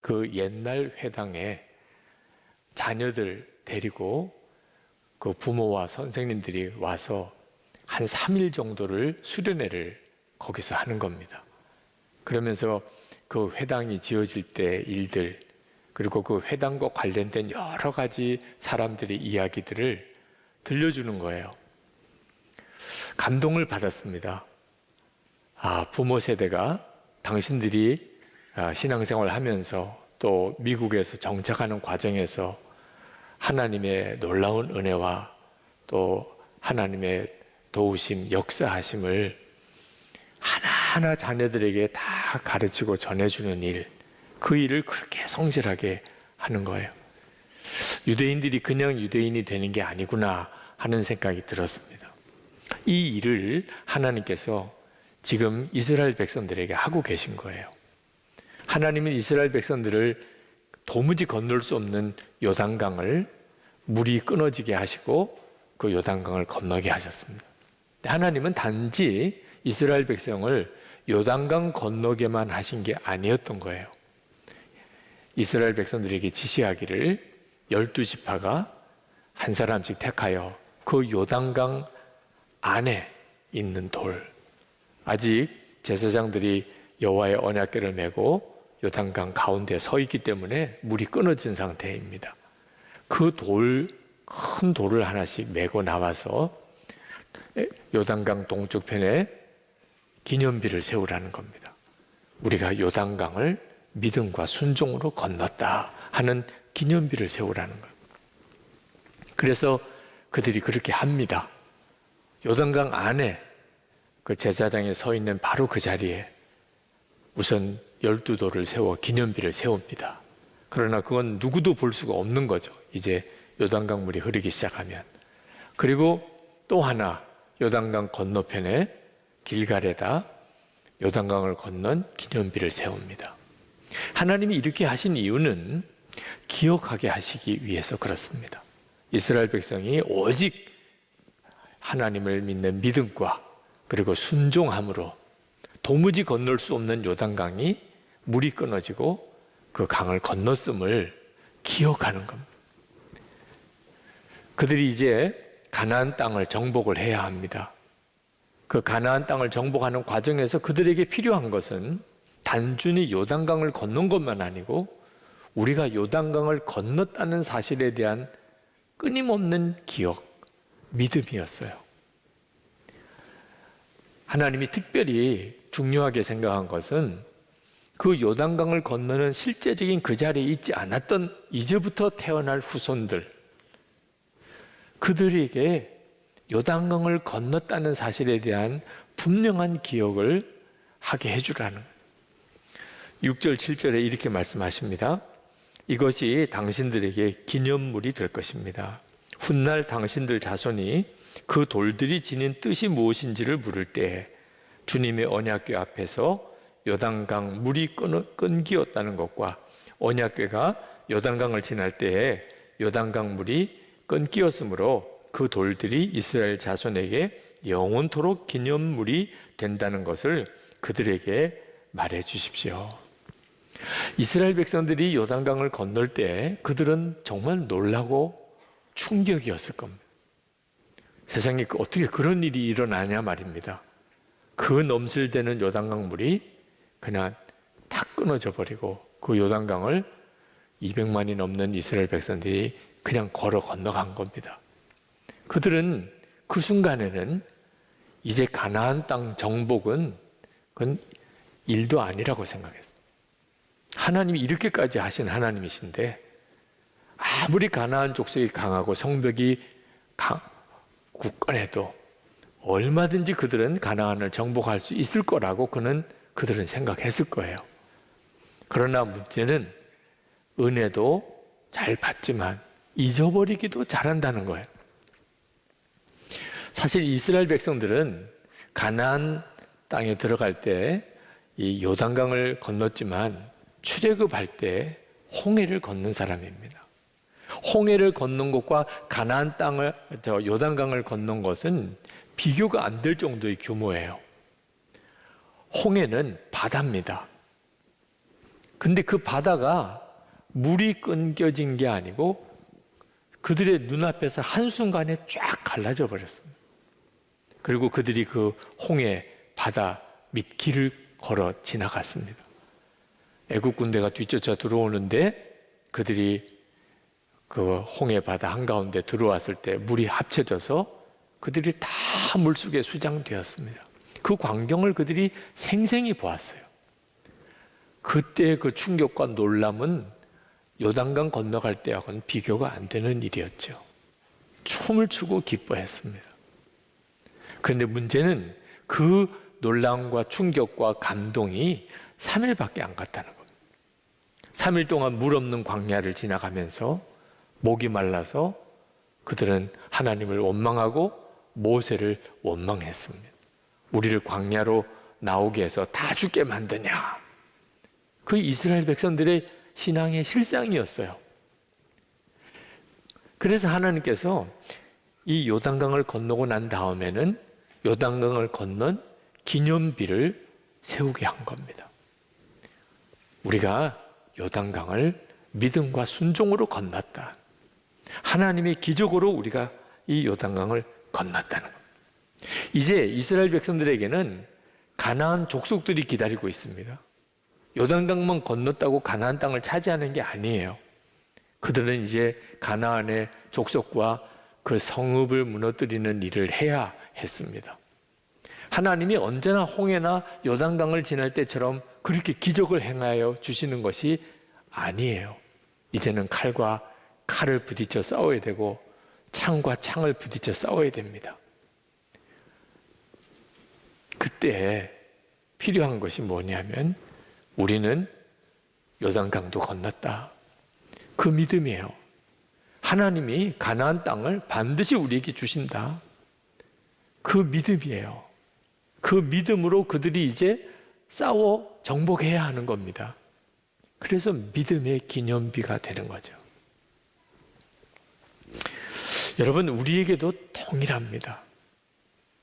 그 옛날 회당에 자녀들 데리고 그 부모와 선생님들이 와서 한 3일 정도를 수련회를 거기서 하는 겁니다. 그러면서 그 회당이 지어질 때 일들, 그리고 그 회당과 관련된 여러 가지 사람들의 이야기들을 들려주는 거예요. 감동을 받았습니다. 부모 세대가 당신들이 신앙생활을 하면서 또 미국에서 정착하는 과정에서 하나님의 놀라운 은혜와 또 하나님의 도우심, 역사하심을 하나하나 자녀들에게 다 가르치고 전해주는 일, 그 일을 그렇게 성실하게 하는 거예요. 유대인들이 그냥 유대인이 되는 게 아니구나 하는 생각이 들었습니다. 이 일을 하나님께서 지금 이스라엘 백성들에게 하고 계신 거예요. 하나님은 이스라엘 백성들을 도무지 건널 수 없는 요단강을 물이 끊어지게 하시고 그 요단강을 건너게 하셨습니다. 하나님은 단지 이스라엘 백성을 요단강 건너게만 하신 게 아니었던 거예요. 이스라엘 백성들에게 지시하기를 12지파가 한 사람씩 택하여 그 요단강 안에 있는 돌, 아직 제사장들이 여호와의 언약궤를 메고 요단강 가운데 서 있기 때문에 물이 끊어진 상태입니다. 그 큰 돌을 하나씩 메고 나와서 요단강 동쪽편에 기념비를 세우라는 겁니다. 우리가 요단강을 믿음과 순종으로 건넜다 하는 기념비를 세우라는 거예요. 그래서 그들이 그렇게 합니다. 요단강 안에 그 제사장이 서 있는 바로 그 자리에 우선 12돌을 세워 기념비를 세웁니다. 그러나 그건 누구도 볼 수가 없는 거죠. 이제 요단강 물이 흐르기 시작하면. 그리고 또 하나 요단강 건너편에 길갈에다 요단강을 건넌 기념비를 세웁니다. 하나님이 이렇게 하신 이유는 기억하게 하시기 위해서 그렇습니다. 이스라엘 백성이 오직 하나님을 믿는 믿음과 그리고 순종함으로 도무지 건널 수 없는 요단강이 물이 끊어지고 그 강을 건넜음을 기억하는 겁니다. 그들이 이제 가나안 땅을 정복을 해야 합니다. 그 가나안 땅을 정복하는 과정에서 그들에게 필요한 것은 단순히 요단강을 건넌 것만 아니고 우리가 요단강을 건넜다는 사실에 대한 끊임없는 기억, 믿음이었어요. 하나님이 특별히 중요하게 생각한 것은 그 요단강을 건너는 실제적인 그 자리에 있지 않았던 이제부터 태어날 후손들, 그들에게 요단강을 건넜다는 사실에 대한 분명한 기억을 하게 해주라는 거예요. 6절, 7절에 이렇게 말씀하십니다. 이것이 당신들에게 기념물이 될 것입니다. 훗날 당신들 자손이 그 돌들이 지닌 뜻이 무엇인지를 물을 때 주님의 언약궤 앞에서 요단강 물이 끊기었다는 것과 언약궤가 요단강을 지날 때에 요단강 물이 끊기었으므로 그 돌들이 이스라엘 자손에게 영원토록 기념물이 된다는 것을 그들에게 말해 주십시오. 이스라엘 백성들이 요단강을 건널 때 그들은 정말 놀라고 충격이었을 겁니다. 세상에 어떻게 그런 일이 일어나냐 말입니다. 그 넘실대는 요단강 물이 그냥 탁 끊어져 버리고 그 요단강을 200만이 넘는 이스라엘 백성들이 그냥 걸어 건너간 겁니다. 그들은 그 순간에는 이제 가나안 땅 정복은 그건 일도 아니라고 생각했어요. 하나님이 이렇게까지 하신 하나님이신데 아무리 가나안 족속이 강하고 성벽이 굳건해도 얼마든지 그들은 가나안을 정복할 수 있을 거라고 그들은 생각했을 거예요. 그러나 문제는 은혜도 잘 받지만 잊어버리기도 잘한다는 거예요. 사실 이스라엘 백성들은 가나안 땅에 들어갈 때 이 요단강을 건넜지만 출애굽할 때 홍해를 건넌 사람입니다. 홍해를 건넌 것과 가나안 요단강을 건넌 것은 비교가 안 될 정도의 규모예요. 홍해는 바다입니다. 근데 그 바다가 물이 끊겨진 게 아니고 그들의 눈앞에서 한순간에 쫙 갈라져 버렸습니다. 그리고 그들이 그 홍해 바다 밑 길을 걸어 지나갔습니다. 애국 군대가 뒤쫓아 들어오는데 그들이 그 홍해 바다 한가운데 들어왔을 때 물이 합쳐져서 그들이 다 물속에 수장되었습니다. 그 광경을 그들이 생생히 보았어요. 그때 그 충격과 놀람은 요단강 건너갈 때하고는 비교가 안 되는 일이었죠. 춤을 추고 기뻐했습니다. 그런데 문제는 그 놀람과 충격과 감동이 3일밖에 안 갔다는 겁니다. 3일 동안 물 없는 광야를 지나가면서 목이 말라서 그들은 하나님을 원망하고 모세를 원망했습니다. 우리를 광야로 나오게 해서 다 죽게 만드냐. 그 이스라엘 백성들의 신앙의 실상이었어요. 그래서 하나님께서 이 요단강을 건너고 난 다음에는 요단강을 건넌 기념비를 세우게 한 겁니다. 우리가 요단강을 믿음과 순종으로 건넜다. 하나님의 기적으로 우리가 이 요단강을 건넜다는 겁니다. 이제 이스라엘 백성들에게는 가나안 족속들이 기다리고 있습니다. 요단강만 건넜다고 가나안 땅을 차지하는 게 아니에요. 그들은 이제 가나안의 족속과 그 성읍을 무너뜨리는 일을 해야 했습니다. 하나님이 언제나 홍해나 요단강을 지날 때처럼 그렇게 기적을 행하여 주시는 것이 아니에요. 이제는 칼과 칼을 부딪혀 싸워야 되고 창과 창을 부딪혀 싸워야 됩니다. 그때 필요한 것이 뭐냐면 우리는 요단강도 건넜다. 그 믿음이에요. 하나님이 가나안 땅을 반드시 우리에게 주신다. 그 믿음이에요. 그 믿음으로 그들이 이제 싸워 정복해야 하는 겁니다. 그래서 믿음의 기념비가 되는 거죠. 여러분, 우리에게도 동일합니다.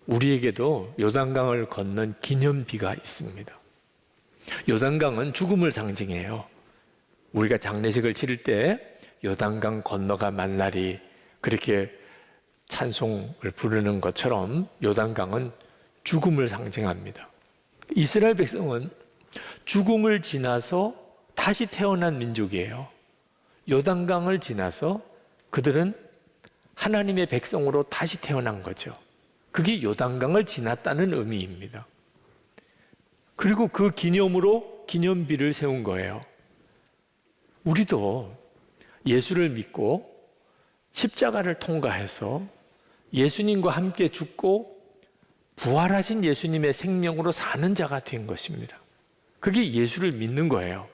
우리에게도 요단강을 건넌 기념비가 있습니다. 요단강은 죽음을 상징해요. 우리가 장례식을 치를 때 요단강 건너가 만날이 그렇게 찬송을 부르는 것처럼 요단강은 죽음을 상징합니다. 이스라엘 백성은 죽음을 지나서 다시 태어난 민족이에요. 요단강을 지나서 그들은 하나님의 백성으로 다시 태어난 거죠. 그게 요단강을 지났다는 의미입니다. 그리고 그 기념으로 기념비를 세운 거예요. 우리도 예수를 믿고 십자가를 통과해서 예수님과 함께 죽고 부활하신 예수님의 생명으로 사는 자가 된 것입니다. 그게 예수를 믿는 거예요.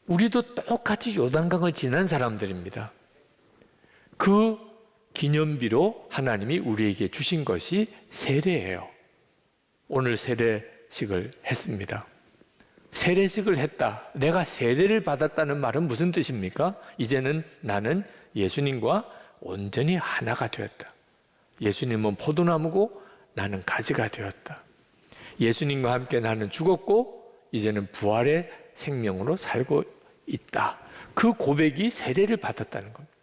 우리도 똑같이 요단강을 지난 사람들입니다. 그 기념비로 하나님이 우리에게 주신 것이 세례예요. 오늘 세례식을 했습니다. 세례식을 했다. 내가 세례를 받았다는 말은 무슨 뜻입니까? 이제는 나는 예수님과 온전히 하나가 되었다. 예수님은 포도나무고 나는 가지가 되었다. 예수님과 함께 나는 죽었고 이제는 부활의 생명으로 살고 있다. 그 고백이 세례를 받았다는 겁니다.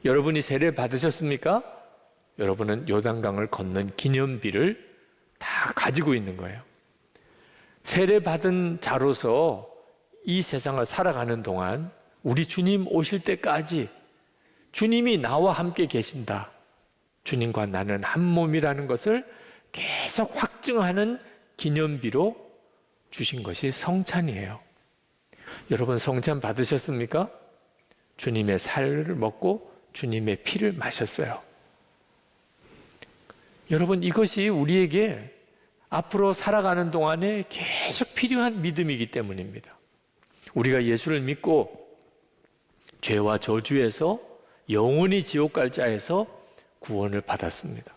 여러분이 세례 받으셨습니까? 여러분은 요단강을 건넌 기념비를 다 가지고 있는 거예요. 세례 받은 자로서 이 세상을 살아가는 동안 우리 주님 오실 때까지 주님이 나와 함께 계신다. 주님과 나는 한 몸이라는 것을 계속 확증하는 기념비로 주신 것이 성찬이에요. 여러분 성찬 받으셨습니까? 주님의 살을 먹고 주님의 피를 마셨어요. 여러분 이것이 우리에게 앞으로 살아가는 동안에 계속 필요한 믿음이기 때문입니다. 우리가 예수를 믿고 죄와 저주에서 영원히 지옥 갈 자에서 구원을 받았습니다.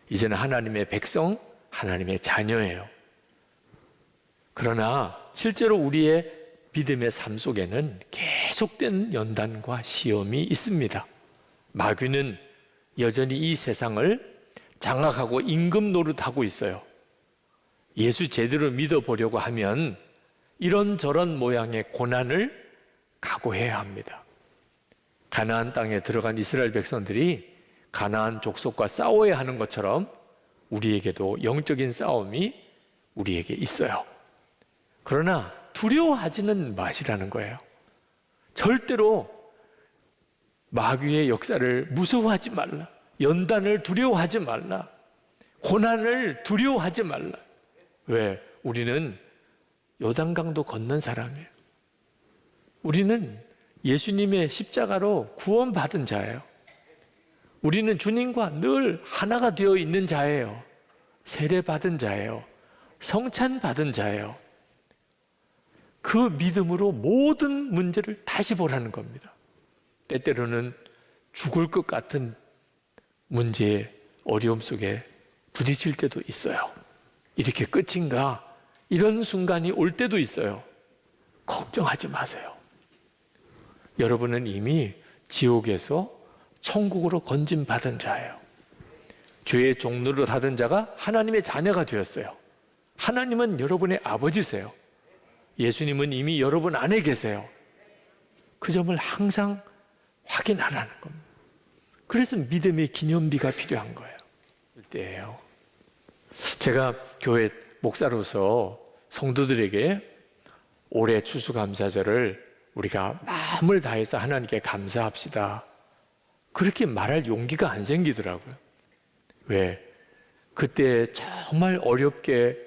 이제는 하나님의 백성, 하나님의 자녀예요. 그러나 실제로 우리의 믿음의 삶 속에는 계속된 연단과 시험이 있습니다. 마귀는 여전히 이 세상을 장악하고 임금 노릇하고 있어요. 예수 제대로 믿어보려고 하면 이런저런 모양의 고난을 각오해야 합니다. 가나안 땅에 들어간 이스라엘 백성들이 가나안 족속과 싸워야 하는 것처럼 우리에게도 영적인 싸움이 우리에게 있어요. 그러나 두려워하지는 마시라는 거예요. 절대로 마귀의 역사를 무서워하지 말라. 연단을 두려워하지 말라. 고난을 두려워하지 말라. 왜? 우리는 요단강도 건넌 사람이에요. 우리는 예수님의 십자가로 구원받은 자예요. 우리는 주님과 늘 하나가 되어 있는 자예요. 세례받은 자예요. 성찬받은 자예요. 그 믿음으로 모든 문제를 다시 보라는 겁니다. 때때로는 죽을 것 같은 문제의 어려움 속에 부딪힐 때도 있어요. 이렇게 끝인가? 이런 순간이 올 때도 있어요. 걱정하지 마세요. 여러분은 이미 지옥에서 천국으로 건짐받은 자예요. 죄의 종로로 하던 자가 하나님의 자녀가 되었어요. 하나님은 여러분의 아버지세요. 예수님은 이미 여러분 안에 계세요. 그 점을 항상 확인하라는 겁니다. 그래서 믿음의 기념비가 필요한 거예요. 그때예요. 제가 교회 목사로서 성도들에게 올해 추수감사절을 우리가 마음을 다해서 하나님께 감사합시다. 그렇게 말할 용기가 안 생기더라고요. 왜? 그때 정말 어렵게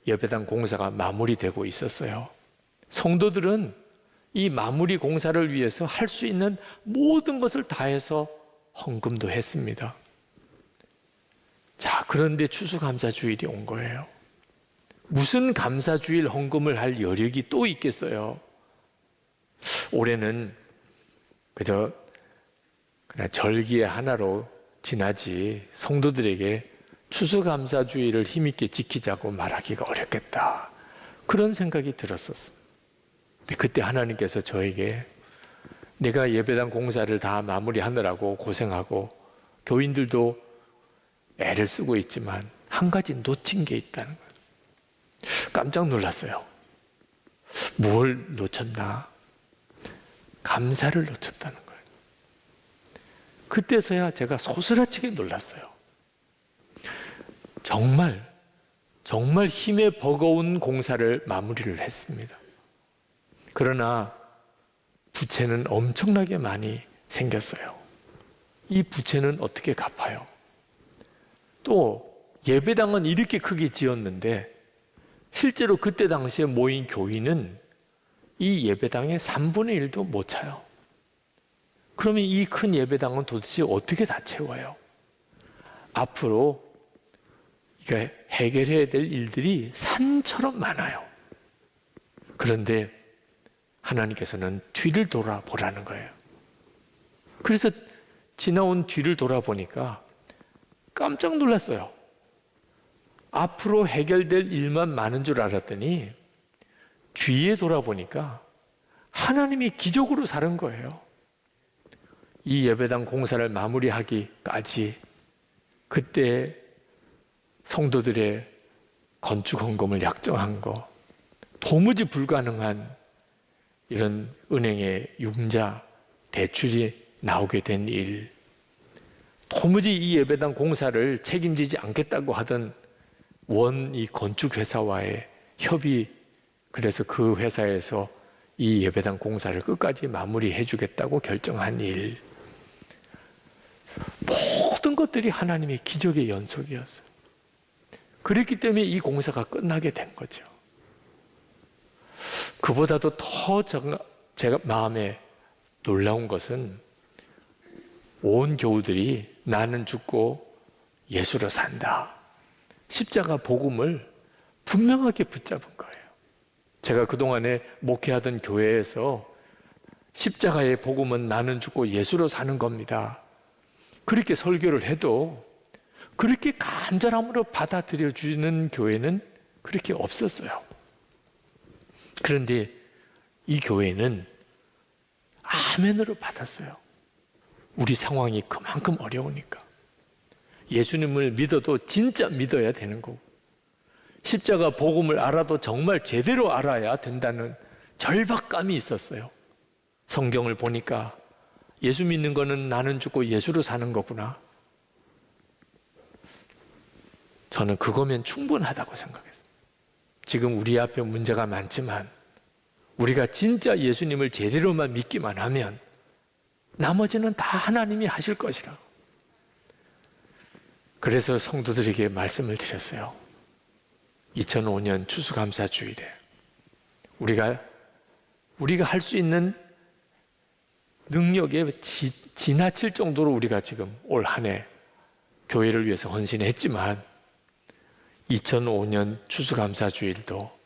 예배당 공사가 마무리되고 있었어요. 성도들은 이 마무리 공사를 위해서 할 수 있는 모든 것을 다해서 헌금도 했습니다. 자, 그런데 추수감사주일이 온 거예요. 무슨 감사주일 헌금을 할 여력이 또 있겠어요? 올해는 그저 그냥 절기의 하나로 지나지 성도들에게 추수감사주일을 힘있게 지키자고 말하기가 어렵겠다. 그런 생각이 들었었어요. 근데 그때 하나님께서 저에게 내가 예배당 공사를 다 마무리하느라고 고생하고 교인들도 애를 쓰고 있지만 한 가지 놓친 게 있다는 거예요. 깜짝 놀랐어요. 뭘 놓쳤나? 감사를 놓쳤다는 거예요. 그때서야 제가 소스라치게 놀랐어요. 정말 힘에 버거운 공사를 마무리를 했습니다. 그러나 부채는 엄청나게 많이 생겼어요. 이 부채는 어떻게 갚아요? 또 예배당은 이렇게 크게 지었는데 실제로 그때 당시에 모인 교인은 이 예배당의 3분의 1도 못 차요. 그러면 이 큰 예배당은 도대체 어떻게 다 채워요? 앞으로 해결해야 될 일들이 산처럼 많아요. 그런데 하나님께서는 뒤를 돌아보라는 거예요. 그래서 지나온 뒤를 돌아보니까 깜짝 놀랐어요. 앞으로 해결될 일만 많은 줄 알았더니 뒤에 돌아보니까 하나님이 기적으로 사는 거예요. 이 예배당 공사를 마무리하기까지 그때 성도들의 건축 헌금을 약정한 거, 도무지 불가능한 이런 은행의 융자 대출이 나오게 된 일, 도무지 이 예배당 공사를 책임지지 않겠다고 하던 이 건축회사와의 협의, 그래서 그 회사에서 이 예배당 공사를 끝까지 마무리해 주겠다고 결정한 일, 모든 것들이 하나님의 기적의 연속이었어요. 그랬기 때문에 이 공사가 끝나게 된 거죠. 그보다도 더 제가 마음에 놀라운 것은 온 교우들이 나는 죽고 예수로 산다, 십자가 복음을 분명하게 붙잡은 거예요. 제가 그동안에 목회하던 교회에서 십자가의 복음은 나는 죽고 예수로 사는 겁니다, 그렇게 설교를 해도 그렇게 간절함으로 받아들여 주는 교회는 그렇게 없었어요. 그런데 이 교회는 아멘으로 받았어요. 우리 상황이 그만큼 어려우니까. 예수님을 믿어도 진짜 믿어야 되는 거고, 십자가 복음을 알아도 정말 제대로 알아야 된다는 절박감이 있었어요. 성경을 보니까 예수 믿는 거는 나는 죽고 예수로 사는 거구나. 저는 그거면 충분하다고 생각했어요. 지금 우리 앞에 문제가 많지만 우리가 진짜 예수님을 제대로만 믿기만 하면 나머지는 다 하나님이 하실 것이라고. 그래서 성도들에게 말씀을 드렸어요. 2005년 추수감사주일에 우리가 할 수 있는 능력에 지나칠 정도로 우리가 지금 올 한 해 교회를 위해서 헌신했지만 2005년 추수감사주일도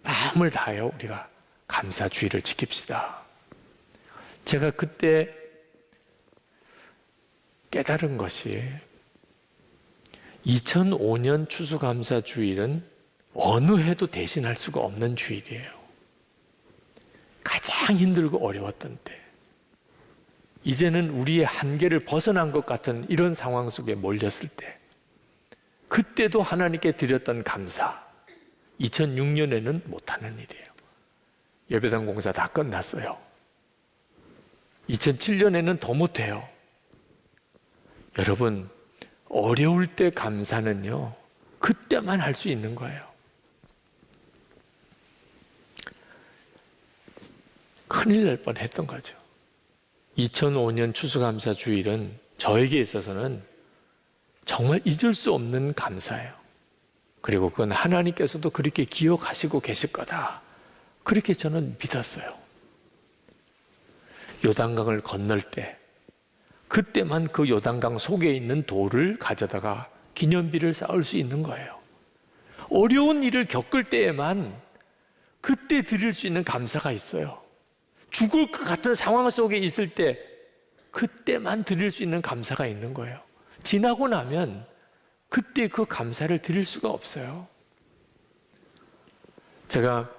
마음을 다하여 우리가 감사주일을 지킵시다. 제가 그때 깨달은 것이 2005년 추수감사주일은 어느 해도 대신할 수가 없는 주일이에요. 가장 힘들고 어려웠던 때, 이제는 우리의 한계를 벗어난 것 같은 이런 상황 속에 몰렸을 때, 그때도 하나님께 드렸던 감사, 2006년에는 못하는 일이에요. 예배당 공사 다 끝났어요. 2007년에는 더 못해요. 여러분, 어려울 때 감사는요, 그때만 할 수 있는 거예요. 큰일 날 뻔했던 거죠. 2005년 추수감사 주일은 저에게 있어서는 정말 잊을 수 없는 감사예요. 그리고 그건 하나님께서도 그렇게 기억하시고 계실 거다. 그렇게 저는 믿었어요. 요단강을 건널 때 그때만 그 요단강 속에 있는 돌을 가져다가 기념비를 쌓을 수 있는 거예요. 어려운 일을 겪을 때에만 그때 드릴 수 있는 감사가 있어요. 죽을 것 같은 상황 속에 있을 때 그때만 드릴 수 있는 감사가 있는 거예요. 지나고 나면 그때 그 감사를 드릴 수가 없어요. 제가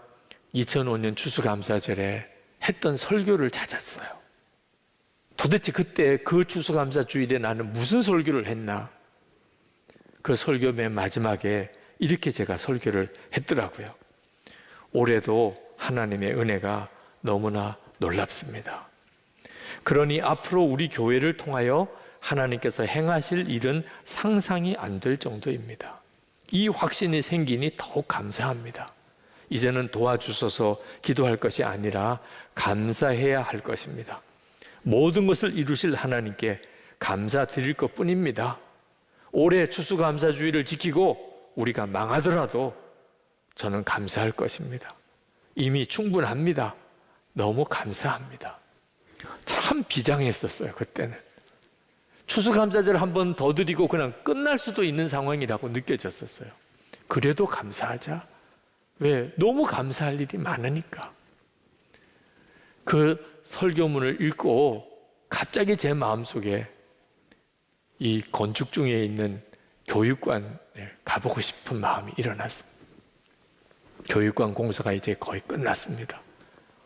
2005년 추수감사절에 했던 설교를 찾았어요. 도대체 그때 그 추수감사 주일에 나는 무슨 설교를 했나? 그 설교 맨 마지막에 이렇게 제가 설교를 했더라고요. 올해도 하나님의 은혜가 너무나 놀랍습니다. 그러니 앞으로 우리 교회를 통하여 하나님께서 행하실 일은 상상이 안 될 정도입니다. 이 확신이 생기니 더욱 감사합니다. 이제는 도와주셔서 기도할 것이 아니라 감사해야 할 것입니다. 모든 것을 이루실 하나님께 감사드릴 것뿐입니다. 올해 추수감사주의를 지키고 우리가 망하더라도 저는 감사할 것입니다. 이미 충분합니다. 너무 감사합니다. 참 비장했었어요, 그때는. 추수감사절 한 번 더 드리고 그냥 끝날 수도 있는 상황이라고 느껴졌었어요. 그래도 감사하자. 왜? 너무 감사할 일이 많으니까. 그 설교문을 읽고 갑자기 제 마음속에 이 건축 중에 있는 교육관에 가보고 싶은 마음이 일어났습니다. 교육관 공사가 이제 거의 끝났습니다.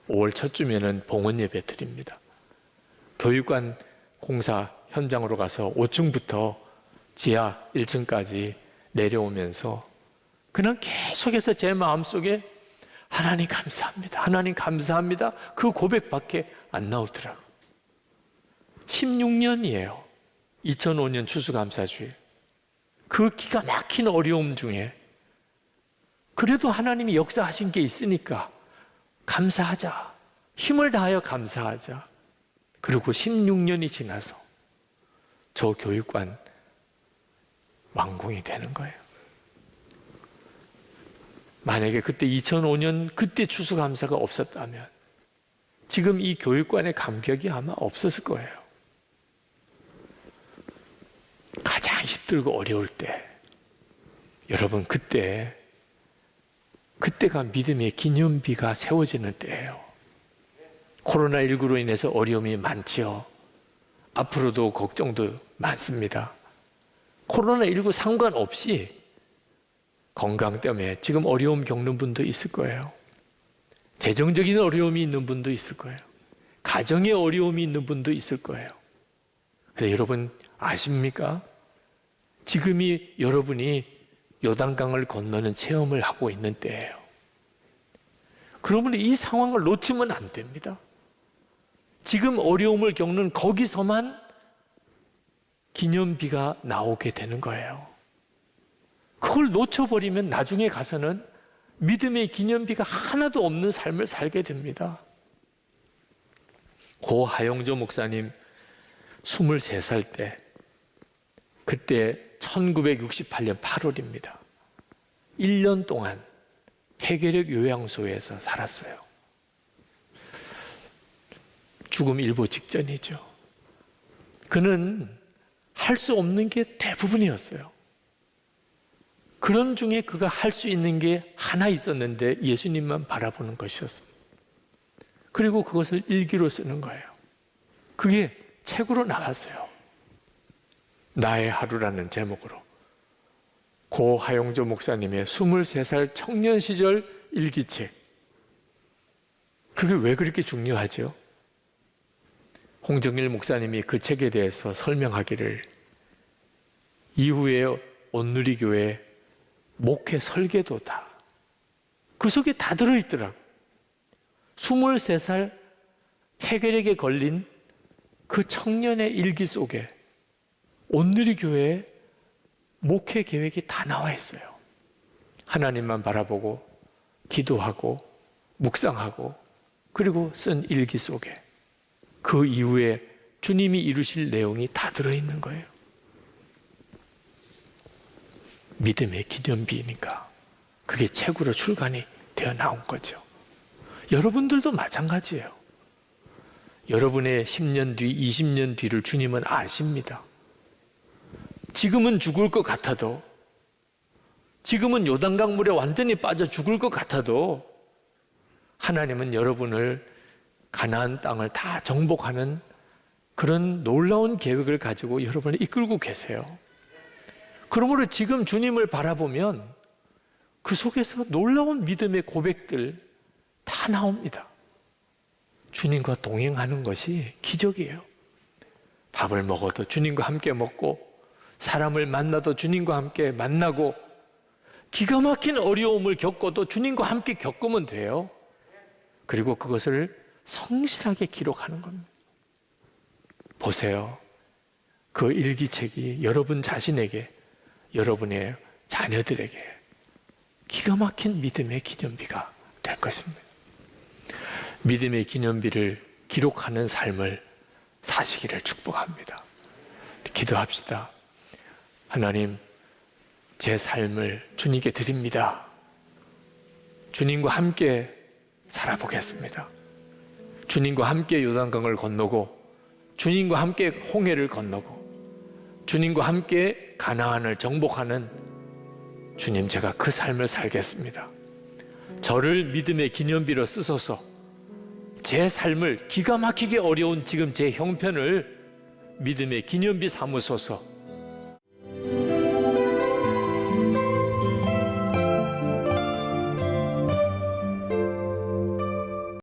5월 초쯤에는 봉헌 예배 드립니다. 교육관 공사 현장으로 가서 5층부터 지하 1층까지 내려오면서 그냥 계속해서 제 마음속에 하나님 감사합니다. 하나님 감사합니다. 그 고백밖에 안 나오더라고요. 16년이에요. 2005년 추수감사주일. 그 기가 막힌 어려움 중에 그래도 하나님이 역사하신 게 있으니까 감사하자. 힘을 다하여 감사하자. 그리고 16년이 지나서 저 교육관 완공이 되는 거예요. 만약에 그때 2005년 그때 추수감사가 없었다면 지금 이 교육관의 감격이 아마 없었을 거예요. 가장 힘들고 어려울 때 여러분 그때가 믿음의 기념비가 세워지는 때예요. 코로나19로 인해서 어려움이 많지요. 앞으로도 걱정도 많습니다. 코로나19 상관없이 건강 때문에 지금 어려움 겪는 분도 있을 거예요. 재정적인 어려움이 있는 분도 있을 거예요. 가정의 어려움이 있는 분도 있을 거예요. 근데 여러분 아십니까? 지금이 여러분이 요단강을 건너는 체험을 하고 있는 때예요. 그러면 이 상황을 놓치면 안 됩니다. 지금 어려움을 겪는 거기서만 기념비가 나오게 되는 거예요. 그걸 놓쳐버리면 나중에 가서는 믿음의 기념비가 하나도 없는 삶을 살게 됩니다. 고 하용조 목사님 23살 때, 그때 1968년 8월입니다. 1년 동안 폐결핵 요양소에서 살았어요. 죽음 일보 직전이죠. 그는 할 수 없는 게 대부분이었어요. 그런 중에 그가 할 수 있는 게 하나 있었는데 예수님만 바라보는 것이었습니다. 그리고 그것을 일기로 쓰는 거예요. 그게 책으로 나왔어요. 나의 하루라는 제목으로. 고 하용조 목사님의 23살 청년 시절 일기책. 그게 왜 그렇게 중요하죠? 홍정일 목사님이 그 책에 대해서 설명하기를, 이후에 온누리교회 목회 설계도다, 그 속에 다 들어있더라고요. 23살 폐결핵에 걸린 그 청년의 일기 속에 온누리교회의 목회 계획이 다 나와 있어요. 하나님만 바라보고 기도하고 묵상하고 그리고 쓴 일기 속에 그 이후에 주님이 이루실 내용이 다 들어있는 거예요. 믿음의 기념비니까 그게 책으로 출간이 되어 나온 거죠. 여러분들도 마찬가지예요. 여러분의 10년 뒤, 20년 뒤를 주님은 아십니다. 지금은 죽을 것 같아도, 지금은 요단강 물에 완전히 빠져 죽을 것 같아도 하나님은 여러분을 가나안 땅을 다 정복하는 그런 놀라운 계획을 가지고 여러분을 이끌고 계세요. 그러므로 지금 주님을 바라보면 그 속에서 놀라운 믿음의 고백들 다 나옵니다. 주님과 동행하는 것이 기적이에요. 밥을 먹어도 주님과 함께 먹고, 사람을 만나도 주님과 함께 만나고, 기가 막힌 어려움을 겪어도 주님과 함께 겪으면 돼요. 그리고 그것을 성실하게 기록하는 겁니다. 보세요. 그 일기책이 여러분 자신에게, 여러분의 자녀들에게 기가 막힌 믿음의 기념비가 될 것입니다. 믿음의 기념비를 기록하는 삶을 사시기를 축복합니다. 기도합시다. 하나님, 제 삶을 주님께 드립니다. 주님과 함께 살아보겠습니다. 주님과 함께 요단강을 건너고, 주님과 함께 홍해를 건너고, 주님과 함께 가나안을 정복하는 주님, 제가 그 삶을 살겠습니다. 저를 믿음의 기념비로 쓰소서. 제 삶을, 기가 막히게 어려운 지금 제 형편을 믿음의 기념비 삼으소서.